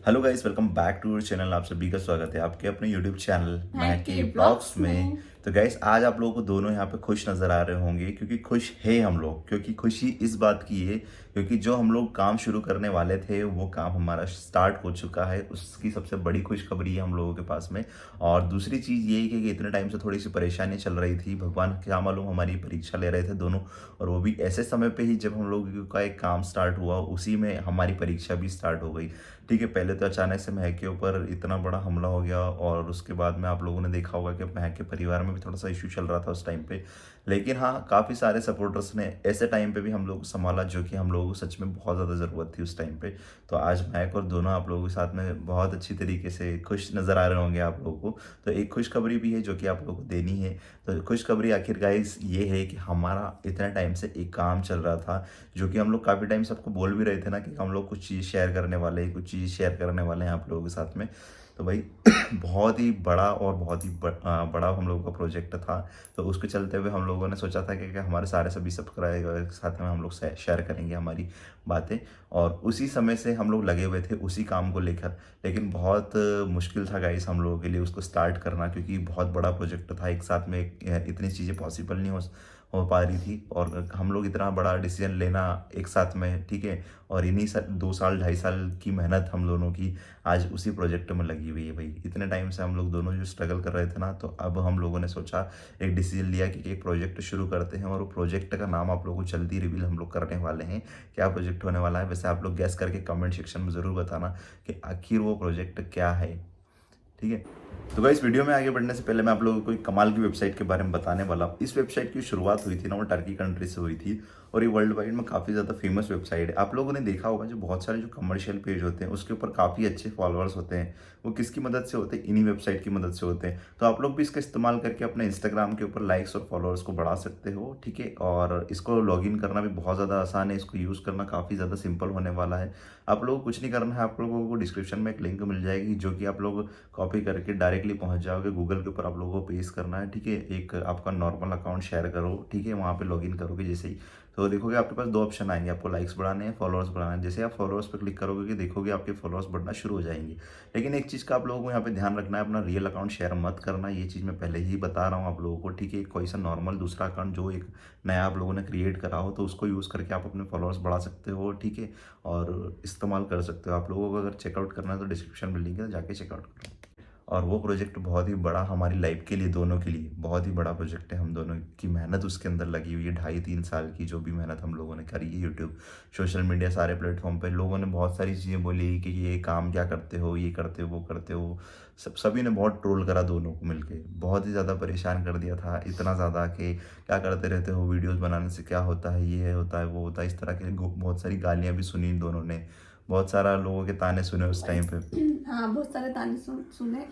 Hello guys, welcome back to our channel. आप सभी का स्वागत है आपके अपने यूट्यूब चैनल महक महक के के ब्लॉग्स ब्लॉग्स में। में। तो गाइस, आज आप लोगों को दोनों यहाँ पे खुश नज़र आ रहे होंगे क्योंकि खुश है हम लोग। क्योंकि खुशी इस बात की है क्योंकि जो हम लोग काम शुरू करने वाले थे वो काम हमारा स्टार्ट हो चुका है। उसकी सबसे बड़ी खुशखबरी है हम लोगों के पास में। और दूसरी चीज़ ये है कि इतने टाइम से थोड़ी सी परेशानी चल रही थी। भगवान क्या मालूम, हमारी परीक्षा ले रहे थे दोनों, और वो भी ऐसे समय पे ही जब हम लोगों का एक काम स्टार्ट हुआ, उसी में हमारी परीक्षा भी स्टार्ट हो गई। ठीक है, पहले तो अचानक से महक के ऊपर इतना बड़ा हमला हो गया और उसके बाद में आप लोगों ने देखा होगा कि महक के परिवार में भी थोड़ा सा इशू चल रहा था उस टाइम पे। लेकिन हाँ, काफ़ी सारे सपोर्टर्स ने ऐसे टाइम पे भी हम लोग को संभाला, जो कि हम लोगों को सच में बहुत ज़्यादा ज़रूरत थी उस टाइम पे। तो आज महक और दोनों आप लोगों के साथ में बहुत अच्छी तरीके से खुश नज़र आ रहे होंगे आप लोगों को। तो एक खुशखबरी भी है जो कि आप लोगों को देनी है। तो खुशखबरी आखिर गाइस ये है कि हमारा इतने टाइम से एक काम चल रहा था, जो कि हम लोग काफ़ी टाइम से आपको बोल भी रहे थे ना कि हम लोग कुछ चीज़ शेयर करने वाले हैं, कुछ चीज़ शेयर करने वाले हैं आप लोगों के साथ में। तो भाई बहुत ही बड़ा और बहुत ही बड़ा हम लोगों का प्रोजेक्ट था। तो उसके चलते हुए हम लोगों ने सोचा था कि हमारे सारे सभी सब्सक्राइबर के साथ में हम लोग शेयर करेंगे हमारी बातें। और उसी समय से हम लोग लगे हुए थे उसी काम को लेकर। लेकिन बहुत मुश्किल था गाइस हम लोगों के लिए उसको स्टार्ट करना, क्योंकि बहुत बड़ा प्रोजेक्ट था। एक साथ में इतनी चीज़ें पॉसिबल नहीं हो पा रही थी, और हम लोग इतना बड़ा डिसीजन लेना एक साथ में, ठीक है। और इन्हीं 2 साल 2.5 साल की मेहनत हम दोनों की आज उसी प्रोजेक्ट में लगी हुई है भाई। इतने टाइम से हम लोग दोनों जो स्ट्रगल कर रहे थे ना, तो अब हम लोगों ने सोचा, एक डिसीजन लिया कि एक प्रोजेक्ट शुरू करते हैं। और वो प्रोजेक्ट का नाम आप लोगों को जल्दी रिवील हम लोग करने वाले हैं। क्या प्रोजेक्ट होने वाला है, वैसे आप लोग गैस करके कमेंट सेक्शन में ज़रूर बताना कि आखिर वो प्रोजेक्ट क्या है, ठीक है। तो गाइस, वीडियो में आगे बढ़ने से पहले मैं आप लोगों को एक कमाल की वेबसाइट के बारे में बताने वाला हूँ। इस वेबसाइट की शुरुआत हुई थी ना, वो टर्की कंट्री से हुई थी। और ये वर्ल्ड वाइड में काफ़ी ज़्यादा फेमस वेबसाइट है। आप लोगों ने देखा होगा जो बहुत सारे जो कमर्शियल पेज होते हैं उसके ऊपर काफ़ी अच्छे फॉलोअर्स होते हैं। वो किसकी मदद से होते हैं? इन्हीं वेबसाइट की मदद से होते हैं। तो आप लोग भी इसका इस्तेमाल करके अपने इंस्टाग्राम के ऊपर लाइक्स और फॉलोअर्स को बढ़ा सकते हो, ठीक है। और इसको लॉगिन करना भी बहुत ज़्यादा आसान है। इसको यूज़ करना काफ़ी ज़्यादा सिंपल होने वाला है। आप लोगों को कुछ नहीं करना है। आप लोगों को डिस्क्रिप्शन में एक लिंक मिल जाएगी, जो कि आप लोग कॉपी करके डायरेक्टली पहुंच जाओगे। गूगल के ऊपर आप लोगों को पेस्ट करना है, ठीक है। एक आपका नॉर्मल अकाउंट शेयर करो, ठीक है। वहाँ पे लॉगिन करोगे जैसे ही, तो देखोगे आपके पास 2 ऑप्शन आएंगे, आपको लाइक्स बढ़ाने हैं, फॉलोअर्स बढ़ाना है। जैसे आप फॉलोअर्स पर क्लिक करोगे कि देखोगे आपके फॉलोअर्स बढ़ना शुरू हो जाएंगे। लेकिन एक चीज़ का आप लोगों को यहाँ पे ध्यान रखना है, अपना रियल अकाउंट शेयर मत करना। ये चीज़ मैं पहले ही बता रहा हूँ आप लोगों को, ठीक है। कोई सा नॉर्मल दूसरा अकाउंट जो एक नया आप लोगों ने क्रिएट करा हो, तो उसको यूज़ करके आप अपने फॉलोअर्स बढ़ा सकते हो, ठीक है। और इस्तेमाल कर सकते हो। आप लोगों को अगर चेकआउट करना है तो डिस्क्रिप्शन में लिंक है, जाके चेकआउट करो। और वो प्रोजेक्ट बहुत ही बड़ा हमारी लाइफ के लिए, दोनों के लिए बहुत ही बड़ा प्रोजेक्ट है। हम दोनों की मेहनत उसके अंदर लगी हुई है। 2.5-3 साल की जो भी मेहनत हम लोगों ने करी है। यूट्यूब, सोशल मीडिया, सारे प्लेटफॉर्म पे लोगों ने बहुत सारी चीज़ें बोली कि ये काम क्या करते हो, ये करते हो, वो करते हो। सभी ने बहुत ट्रोल करा, दोनों को मिलके बहुत ही ज़्यादा परेशान कर दिया था। इतना ज़्यादा कि क्या करते रहते हो, वीडियोज़ बनाने से क्या होता है, ये होता है, वो होता है, इस तरह के बहुत सारी गालियाँ भी सुनी इन दोनों ने। बहुत सारा लोगों के ताने सुने उस टाइम पे। हाँ, बहुत सारे ताने सुने।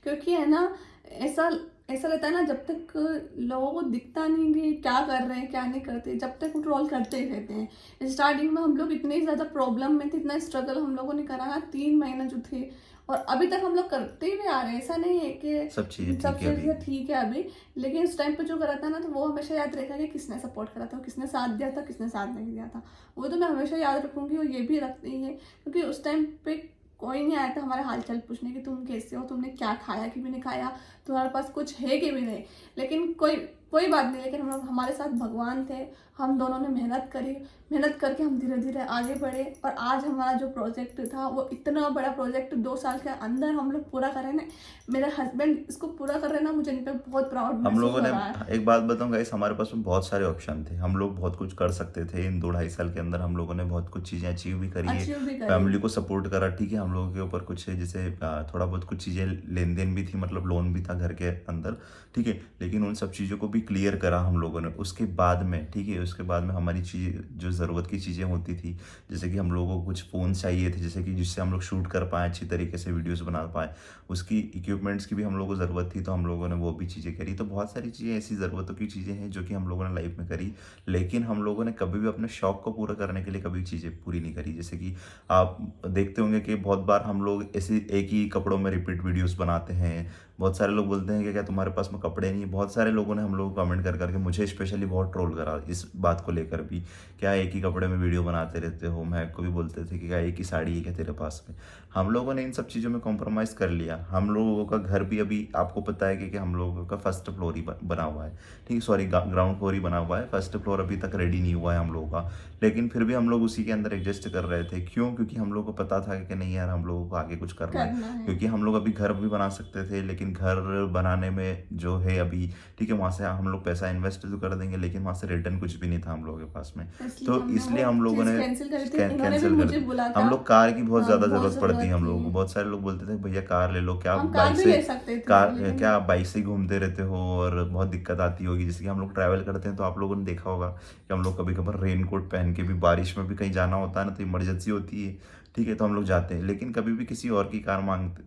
क्योंकि है ना, ऐसा ऐसा लगता है ना, जब तक लोगों को दिखता नहीं कि क्या कर रहे हैं क्या नहीं करते, जब तक वो ट्रोल करते ही रहते हैं। स्टार्टिंग में हम लोग इतनी ज़्यादा प्रॉब्लम में थे, इतना स्ट्रगल हम लोगों ने करा है 3 महीने जो थे। और अभी तक हम लोग करते ही भी आ रहे हैं। ऐसा नहीं है कि सब चीज़ें सब ठीक है अभी। चीज़ें ठीक है अभी। लेकिन उस टाइम पे जो करा था ना, तो वो हमेशा याद रहेगा कि किसने सपोर्ट करा था, किसने साथ दिया था, किसने साथ नहीं दिया था। वो तो मैं हमेशा याद रखूंगी, और ये भी रखती है। क्योंकि उस टाइम पे कोई नहीं आया था हमारा हालचाल पूछने कि तुम कैसे हो, तुमने क्या खाया कि भी नहीं खाया, तुम्हारे पास कुछ है कि भी नहीं। लेकिन कोई कोई बात नहीं, लेकिन हम लोग, हमारे साथ भगवान थे। हम दोनों ने मेहनत करी, मेहनत करके हम धीरे धीरे आगे बढ़े। और आज हमारा जो प्रोजेक्ट था, वो इतना बड़ा प्रोजेक्ट 2 साल के अंदर हम लोग पूरा करें ना। मेरे हस्बैंड इसको पूरा कर रहे हैं ना, मुझे इन पर बहुत प्राउड हम महसूस लोगों हो ने, रहा है। एक बात बताऊं गाइस, हमारे पास में बहुत सारे ऑप्शन थे। हम लोग बहुत कुछ कर सकते थे। इन 2-2.5 साल के अंदर हम लोगों ने बहुत कुछ चीज़ें अचीव भी करी है। अचीव भी करी। फैमिली को सपोर्ट करा, ठीक है। हम लोगों के ऊपर कुछ जैसे थोड़ा बहुत कुछ चीज़ें लेन देन भी थी, मतलब लोन भी था घर के अंदर, ठीक है। लेकिन उन सब चीज़ों को भी क्लियर करा हम लोगों ने। उसके बाद में, ठीक है, उसके बाद में हमारी चीज़ जो ज़रूरत की चीज़ें होती थी, जैसे कि हम लोगों को कुछ फ़ोन चाहिए थे, जैसे कि जिससे हम लोग शूट कर पाएँ, अच्छी तरीके से वीडियोज़ बना पाएँ। उसकी इक्विपमेंट्स की भी हम लोगों को ज़रूरत थी, तो हम लोगों ने वो भी चीज़ें करी। तो बहुत सारी चीज़ें ऐसी ज़रूरतों की चीज़ें हैं जो कि हम लोगों ने लाइफ में करी। लेकिन हम लोगों ने कभी भी अपने शौक को पूरा करने के लिए कभी चीज़ें पूरी नहीं करी। जैसे कि आप देखते होंगे कि बहुत बार हम लोग ऐसे एक ही कपड़ों में रिपीट वीडियोस बनाते हैं। बहुत सारे लोग बोलते हैं कि क्या तुम्हारे पास में कपड़े नहीं है। बहुत सारे लोगों ने हम लोग को कमेंट कर करके मुझे स्पेशली बहुत ट्रोल करा इस बात को लेकर भी, क्या एक ही कपड़े में वीडियो बनाते रहते हो। महक को भी बोलते थे कि क्या एक ही साड़ी है क्या तेरे पास में। हम लोगों ने इन सब चीज़ों में कॉम्प्रोमाइज़ कर लिया। हम लोगों का घर भी अभी आपको पता है कि हम लोगों का फर्स्ट फ्लोर ही बना हुआ है, ठीक है, सॉरी ग्राउंड फ्लोर ही बना हुआ है, फर्स्ट फ्लोर अभी तक रेडी नहीं हुआ है हम लोगों का। लेकिन फिर भी हम लोग उसी के अंदर एडजस्ट कर रहे थे। क्यों? क्योंकि हम लोग को पता था कि नहीं यार हम लोगों को आगे कुछ करना करना है। है। क्योंकि हम लोग अभी घर भी बना सकते थे, लेकिन घर बनाने में जो है अभी, ठीक है, वहाँ से हम लोग पैसा इन्वेस्ट तो कर देंगे, लेकिन वहाँ से रिटर्न कुछ भी नहीं था हम लोगों के पास में। इसलिए तो हमने इसलिए वो हम लोगों चीज़ ने कैंसिल करी थी। इन्होंने भी कैंसिल कर मुझे दी। बोला हम था। लोग कार की बहुत हाँ, ज़्यादा बहुत ज़रूरत पड़ती है हम लोगों को। थी। बहुत सारे लोग बोलते थे भैया कार ले लो, क्या हम कार बाइक भी से, ले सकते थे, कार लेकिन क्या बाइक से ही घूमते रहते हो और बहुत दिक्कत आती होगी। जैसे कि हम लोग ट्रैवल करते हैं तो आप लोगों ने देखा होगा कि हम लोग कभी कभार रेन कोट पहन के भी बारिश में भी कहीं जाना होता है ना, तो इमरजेंसी होती है, ठीक है, तो हम लोग जाते हैं। लेकिन कभी भी किसी और की कार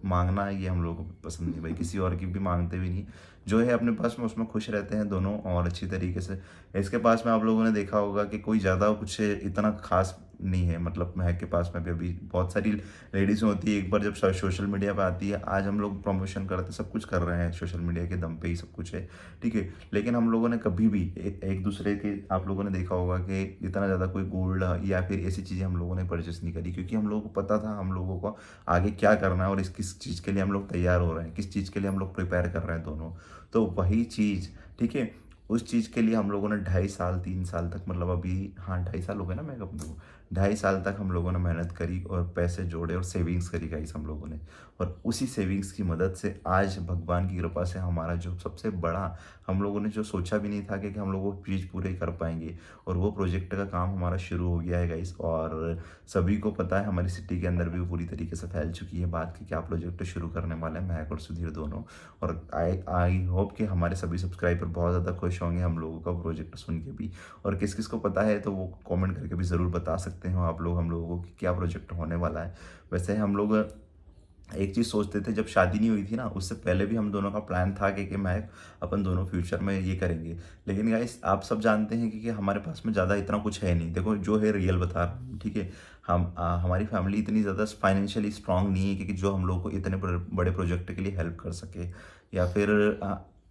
मांगना ये हम लोगों को पसंद नहीं भाई, किसी और की भी मांगते भी नहीं। जो है अपने पास में उसमें खुश रहते हैं दोनों और अच्छी तरीके से। इसके पास में आप लोगों ने देखा होगा कि कोई ज़्यादा कुछ इतना खास नहीं है। मतलब महक के पास में भी अभी बहुत सारी लेडीज होती है, एक बार जब सोशल मीडिया पे आती है, आज हम लोग प्रमोशन करते सब कुछ कर रहे हैं सोशल मीडिया के दम पे ही सब कुछ है, ठीक है। लेकिन हम लोगों ने कभी भी एक दूसरे के, आप लोगों ने देखा होगा कि इतना ज़्यादा कोई गोल्ड या फिर ऐसी चीज़ें हम लोगों ने परचेस नहीं करी, क्योंकि हम लोगों को पता था हम लोगों को आगे क्या करना है और इस किस चीज़ के लिए हम लोग तैयार हो रहे हैं, किस चीज़ के लिए हम लोग प्रिपेयर कर रहे हैं दोनों। तो वही चीज़, ठीक है, उस चीज़ के लिए हम लोगों ने 2.5 साल 3 साल तक, मतलब अभी हाँ 2.5 साल हो गए ना मैं अपने को, 2.5 साल तक हम लोगों ने मेहनत करी और पैसे जोड़े और सेविंग्स करी गाइस हम लोगों ने। और उसी सेविंग्स की मदद से आज भगवान की कृपा से हमारा जो सबसे बड़ा, हम लोगों ने जो सोचा भी नहीं था कि हम लोग वो चीज़ पूरे कर पाएंगे, और वो प्रोजेक्ट का काम हमारा शुरू हो गया है गाइस। और सभी को पता है, हमारी सिटी के अंदर भी वो पूरी तरीके से फैल चुकी है बात कि क्या प्रोजेक्ट शुरू करने वाले हैं महक और सुधीर दोनों। और आई होप कि हमारे सभी सब्सक्राइबर बहुत ज़्यादा खुश होंगे हम लोगों का प्रोजेक्ट सुन के भी। और किस किस को पता है तो वो कमेंट करके भी ज़रूर बता सकते हो आप लोग हम लोगों को कि क्या प्रोजेक्ट होने वाला है। वैसे हम लोग एक चीज़ सोचते थे, जब शादी नहीं हुई थी ना उससे पहले भी हम दोनों का प्लान था कि मैं अपन दोनों फ्यूचर में ये करेंगे। लेकिन गाइस आप सब जानते हैं कि हमारे पास में ज़्यादा इतना कुछ है नहीं। देखो जो है रियल बता रहा हूँ, ठीक है। हमारी फैमिली इतनी ज़्यादा फाइनेंशियली स्ट्रांग नहीं है कि जो हम लोग को इतने बड़े प्रोजेक्ट के लिए हेल्प कर सके, या फिर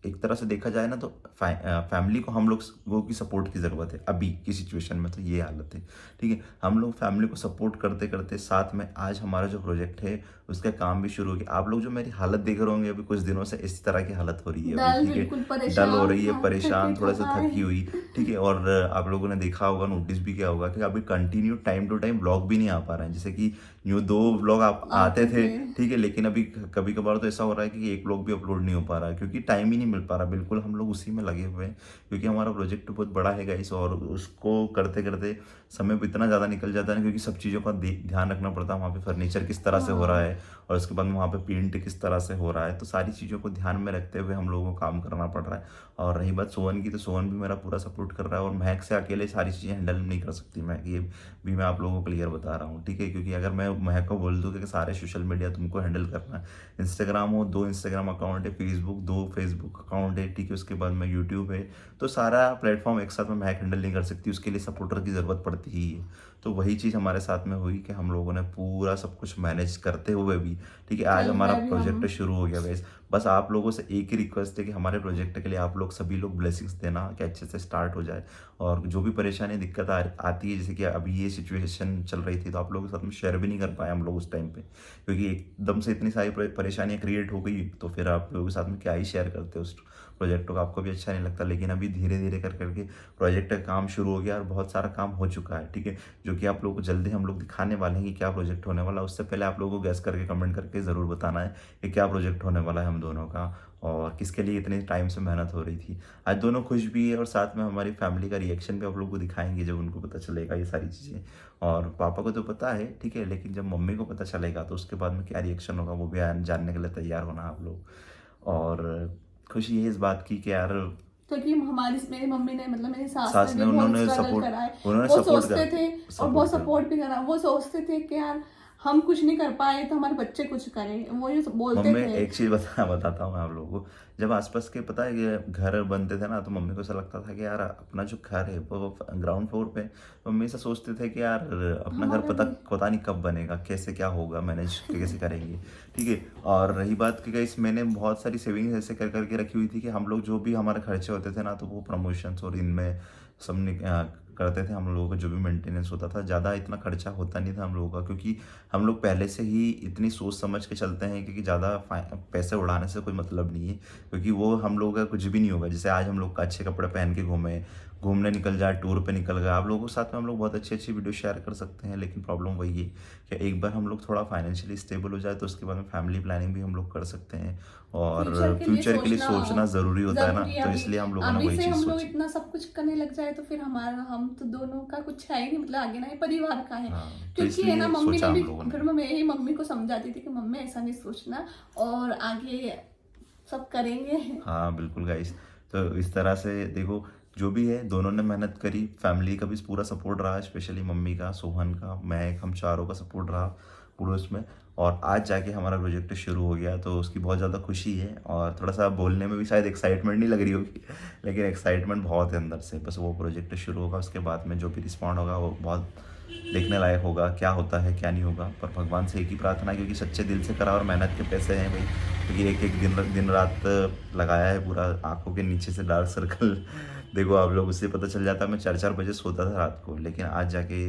एक तरह से देखा जाए ना तो फैमिली को हम लोगों की सपोर्ट की ज़रूरत है अभी की सिचुएशन में, तो ये हालत है, ठीक है। हम लोग फैमिली को सपोर्ट करते करते साथ में आज हमारा जो प्रोजेक्ट है उसका काम भी शुरू हो गया। आप लोग जो मेरी हालत देख रहे होंगे अभी कुछ दिनों से इसी तरह की हालत हो रही है अभी, डल, ठीक बिल्कुल है, परेशान, डल हो रही है, हाँ, परेशान, थकी थोड़ा सा थकाई। थकी हुई, ठीक है। और आप लोगों ने देखा होगा, नोटिस भी किया होगा कि अभी continue time to time blog भी नहीं आ पा रहे हैं। जैसे कि यूँ 2 व्लॉग आप आते थे, ठीक है, लेकिन अभी कभी कभार तो ऐसा हो रहा है कि एक व्लॉग भी अपलोड नहीं हो पा रहा है, क्योंकि टाइम ही नहीं मिल पा रहा। बिल्कुल हम लोग उसी में लगे हुए हैं, क्योंकि हमारा प्रोजेक्ट बहुत बड़ा है गाइस, और उसको करते करते समय भी इतना ज़्यादा निकल जाता है ना, क्योंकि सब चीज़ों का ध्यान रखना पड़ता है। वहाँ पे फर्नीचर किस तरह से हो रहा है और उसके बाद में वहाँ पे पेंट किस तरह से हो रहा है, तो सारी चीज़ों को ध्यान में रखते हुए हम लोगों को काम करना पड़ रहा है। और रही बात सोहन की, तो सोहन भी मेरा पूरा सपोर्ट कर रहा है, और महक से अकेले सारी चीज़ें हैंडल नहीं कर सकती मैं, ये भी मैं आप लोगों को क्लियर बता रहा हूँ, ठीक है। क्योंकि अगर मैं महक को बोल दूँ कि सारे सोशल मीडिया तुमको हैंडल करना है, इंस्टाग्राम हो 2 इंस्टाग्राम अकाउंट है, फेसबुक 2 फेसबुक अकाउंट है, ठीक है, उसके बाद में यूट्यूब है, तो सारा प्लेटफॉर्म एक साथ में महक हैंडल नहीं कर सकती, उसके लिए सपोर्टर की ज़रूरत पड़ती ही है। तो वही चीज़ हमारे साथ में हुई कि हम लोगों ने पूरा सब कुछ मैनेज करते हुए भी, ठीक है, आज कल हमारा है भी प्रोजेक्ट हम। शुरू हो गया गाइस। बस आप लोगों से एक ही रिक्वेस्ट है कि हमारे प्रोजेक्ट के लिए आप लोग सभी लोग ब्लेसिंग्स देना कि अच्छे से स्टार्ट हो जाए। और जो भी परेशानी दिक्कत आती है, जैसे कि अभी ये सिचुएशन चल रही थी, तो आप लोगों के साथ में शेयर भी नहीं कर पाए हम लोग उस टाइम पे, क्योंकि एकदम से इतनी सारी परेशानियाँ क्रिएट हो गई, तो फिर आप लोगों के साथ में क्या ही शेयर करते उस प्रोजेक्ट को, आपको भी अच्छा नहीं लगता। लेकिन अभी धीरे धीरे कर करके प्रोजेक्ट का काम शुरू हो गया और बहुत सारा काम हो चुका है, ठीक है, जो कि आप लोगों को जल्दी हम लोग दिखाने वाले हैं कि क्या प्रोजेक्ट होने वाला है। उससे पहले आप लोगों को गैस करके कमेंट करके ज़रूर बताना है कि क्या प्रोजेक्ट होने वाला है हम दोनों का, और किसके लिए इतने टाइम से मेहनत हो रही थी। आज दोनों खुश भी है, और साथ में हमारी फैमिली का रिएक्शन भी आप लोग को दिखाएंगे जब उनको पता चलेगा ये सारी चीज़ें। और पापा को तो पता है, ठीक है, लेकिन जब मम्मी को पता चलेगा तो उसके बाद में क्या रिएक्शन होगा वो भी जानने के लिए तैयार होना आप लोग। और खुशी है इस बात की कि यार क्योंकि हमारी मेरी मम्मी ने, मतलब मेरी सास सास ने ने भी बहुत उन्होंने स्ट्रगल सपोर्ट करा है। उन्होंने वो सपोर्ट सोचते थे और सपोर्ट बहुत कर सपोर्ट भी करा। वो सोचते थे कि यार हम कुछ नहीं कर पाए तो हमारे बच्चे कुछ करें, वो ये बोलते मम्मी थे। एक चीज बताता हूँ मैं आप लोगों को। जब आसपास के पता है कि घर बनते थे ना, तो मम्मी को ऐसा लगता था कि यार अपना जो घर है वो ग्राउंड फ्लोर पे, मम्मी ऐसा सोचते थे कि यार अपना घर हमारा पता भी पता नहीं कब बनेगा, कैसे क्या होगा, मैनेज कैसे करेंगे। ठीक है। और रही बात कि गाइस, मैंने बहुत सारी सेविंग्स ऐसे कर करके रखी हुई थी कि हम लोग जो भी हमारे खर्चे होते थे ना, तो वो प्रमोशंस और इनमें सब करते थे। हम लोगों का जो भी मेंटेनेंस होता था, ज़्यादा इतना खर्चा होता नहीं था हम लोगों का, क्योंकि हम लोग पहले से ही इतनी सोच समझ के चलते हैं, क्योंकि ज़्यादा पैसे उड़ाने से कोई मतलब नहीं है, क्योंकि वो हम लोगों का कुछ भी नहीं होगा। जैसे आज हम लोग अच्छे कपड़े पहन के घूमने निकल जाए, टूर पे निकल गए, आप लोगों के साथ में हम लोग बहुत अच्छी अच्छी वीडियो शेयर कर सकते हैं। लेकिन प्रॉब्लम वही है कि एक बार हम लोग थोड़ा फाइनेंशियली स्टेबल हो जाए, तो उसके बाद में फैमिली प्लानिंग भी हम लोग कर सकते हैं, और फ्यूचर के लिए सोचना ज़रूरी होता है ना। जरूरी है। तो अभी इसलिए हम लोगों ने अभी वही से चीज़ हम लोग सोची। इतना सब कुछ करने लग जाए तो फिर हमारा, हम तो दोनों का कुछ है ही नहीं, मतलब आगे ना ही परिवार का है। हाँ, तो क्योंकि है ना, इसलिए मम्मी सोचा ने हम भी, लोगों फिर ने। मैं यही मम्मी को समझाती थी कि मम्मी ऐसा नहीं सोचना, और आगे सब करेंगे। हाँ बिल्कुल गाइस। तो इस तरह से देखो, जो भी है दोनों ने मेहनत करी, फैमिली का भी पूरा सपोर्ट रहा, स्पेशली मम्मी का, सोहन का, मैं, हम चारों का सपोर्ट रहा पूरे उसमें। और आज जाके हमारा प्रोजेक्ट शुरू हो गया, तो उसकी बहुत ज़्यादा खुशी है। और थोड़ा सा बोलने में भी शायद एक्साइटमेंट नहीं लग रही होगी, लेकिन एक्साइटमेंट बहुत है अंदर से। बस वो प्रोजेक्ट शुरू होगा, उसके बाद में जो भी रिस्पॉन्ड होगा वो बहुत देखने लायक होगा, क्या होता है क्या नहीं होगा। पर भगवान से एक ही प्रार्थना है, क्योंकि सच्चे दिल से करा और मेहनत के पैसे हैं भाई, क्योंकि एक एक दिन रात लगाया है पूरा, आंखों के नीचे से डार्क सर्कल देखो आप लोग, उससे पता चल जाता है। मैं 4-4 बजे सोता था रात को, लेकिन आज जाके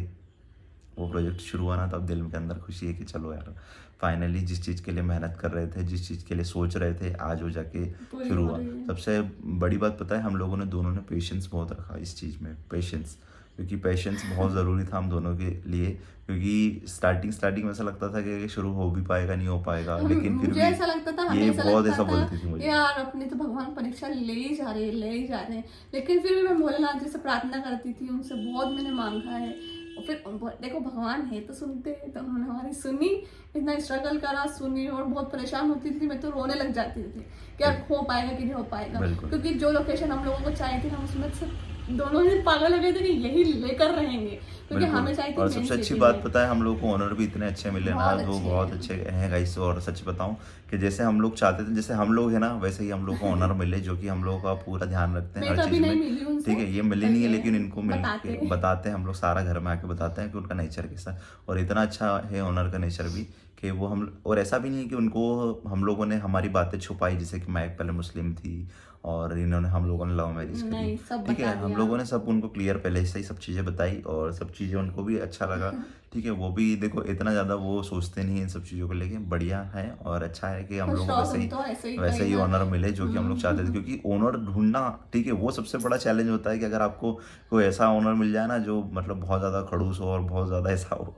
वो प्रोजेक्ट शुरू हुआ ना, तो अब दिल के अंदर खुशी है कि चलो यार, फाइनली जिस चीज़ के लिए मेहनत कर रहे थे, जिस चीज़ के लिए सोच रहे थे, आज हो जाके पूरी शुरू हो हुआ। रही है। सबसे बड़ी बात पता है, हम लोगों ने दोनों ने पेशेंस बहुत रखा इस चीज़ में, पेशेंस, क्योंकि पेशेंस बहुत ज़रूरी था हम दोनों के लिए। क्योंकि स्टार्टिंग में ऐसा लगता था कि शुरू हो भी पाएगा नहीं हो पाएगा, लेकिन फिर मुझे भी ऐसा लगता था, हमें ये ऐसा बहुत लगता ऐसा था बोलती थी मुझे। यार अपने तो भगवान परीक्षा ले ही जा रहे हैं, ले ही जा रहे हैं। लेकिन फिर भी मैं भोलेनाथ जी से प्रार्थना करती थी, उनसे बहुत मैंने मांगा है। और फिर देखो, भगवान है तो सुनते हैं, तो उन्होंने हमारी सुनी, इतना स्ट्रगल करा, सुनी, और बहुत परेशान होती थी मैं, तो रोने लग जाती थी कि यार हो पाएगा कि नहीं हो पाएगा। बिल्कुल। क्योंकि जो लोकेशन हम लोगों को चाहिए थी, हम उसमें से दोनों ही पागल हो गए थे कि यही लेकर रहेंगे, क्योंकि बिल्कुल। हमें चाहिए थी और मेन सबसे अच्छी सिटी बात में। पता है, हम लोग को ओनर भी इतने अच्छे मिले ना, बहुत वो अच्छे बहुत हैं। अच्छे हैं गाइस। और सच बताऊं कि जैसे हम लोग चाहते थे, जैसे हम लोग है ना, वैसे ही हम लोग को ओनर मिले, जो कि हम लोग का पूरा ध्यान रखते हैं मैं हर कभी चीज़ नहीं में। मिली उनसे, ठीक है, ये मिली पर नहीं है, ये लेकिन इनको मिल बताते के हैं। बताते हैं हम लोग, सारा घर में आके बताते हैं कि उनका नेचर कैसा है। और इतना अच्छा है ओनर का नेचर भी, कि वो हम, और ऐसा भी नहीं है कि उनको हम लोगों ने हमारी बातें छुपाई, जैसे कि मैं पहले मुस्लिम थी और इन्होंने, हम लोगों ने लव मैरिज करी। नहीं, सब ठीक है, बता हम दिया। लोगों ने सब उनको क्लियर पहले से ही सब चीज़ें बताई, और सब चीज़ें उनको भी अच्छा लगा। ठीक है, वो भी देखो इतना ज़्यादा वो सोचते नहीं है इन सब चीज़ों को लेके, बढ़िया है और अच्छा है कि हम खुश लोगों को रहो वैसे तुम ही तो, ऐसे ही वैसे कहीं ही ना। ओनर मिले जो कि हम लोग चाहते थे। क्योंकि ओनर ढूंढना, ठीक है, वो सबसे बड़ा चैलेंज होता है कि अगर आपको कोई ऐसा ओनर मिल जाए ना, जो मतलब बहुत ज़्यादा खड़ूस हो और बहुत ज़्यादा ऐसा हो,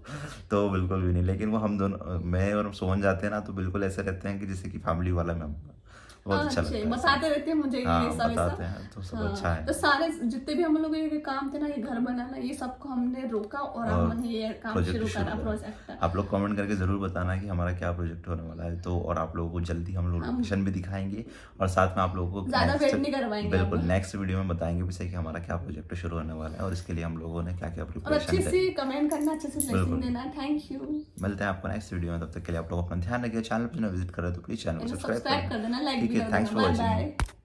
तो बिल्कुल भी नहीं। लेकिन वो हम दोनों, मैं और सोहन जाते हैं ना, तो बिल्कुल ऐसे रहते हैं कि जैसे कि फैमिली वाला मेम्बर, बहुत अच्छा अच्छे लगता है ऐसा। बताते रहते हैं मुझे ये हाँ सब ऐसा। बताते हैं, तो सब हाँ, अच्छा तो है। सारे जितने भी हम लोग ये काम थे ना, ये घर बनाना, ये सबको हमने रोका और और हमने ये काम प्रोजेक्ट शुरू शुरू करा, करा। प्रोजेक्ट। आप लोग कमेंट करके ज़रूर बताना कि हमारा क्या प्रोजेक्ट होने वाला है। तो और आप लोगों को जल्दी हम लोग हम लोकेशन भी दिखाएंगे, और साथ में आप लोगों को ज्यादा नेक्स्ट, वेट नहीं करवाएंगे बिल्कुल अब। नेक्स्ट वीडियो में बताएंगे भी सही कि हमारा क्या प्रोजेक्ट शुरू होने वाला है, और इसके लिए हम लोगों ने क्या क्या और प्रिपरेशन अच्छे से करी। कमेंट करना, अच्छे से ब्लेसिंग बिल्कुल। देना। Thank you. मिलते हैं आपको नेक्स्ट वीडियो में, तब तक के लिए आप लोग अपना ध्यान रखिए। चैनल पर विजिट कर रहे हो तो प्लीज़ चैनल को सब्सक्राइब कर सब्सक्राइब कर देना। देना, लाइक ठीक भी है, कर थैंक्स देना। For by watching. बाय।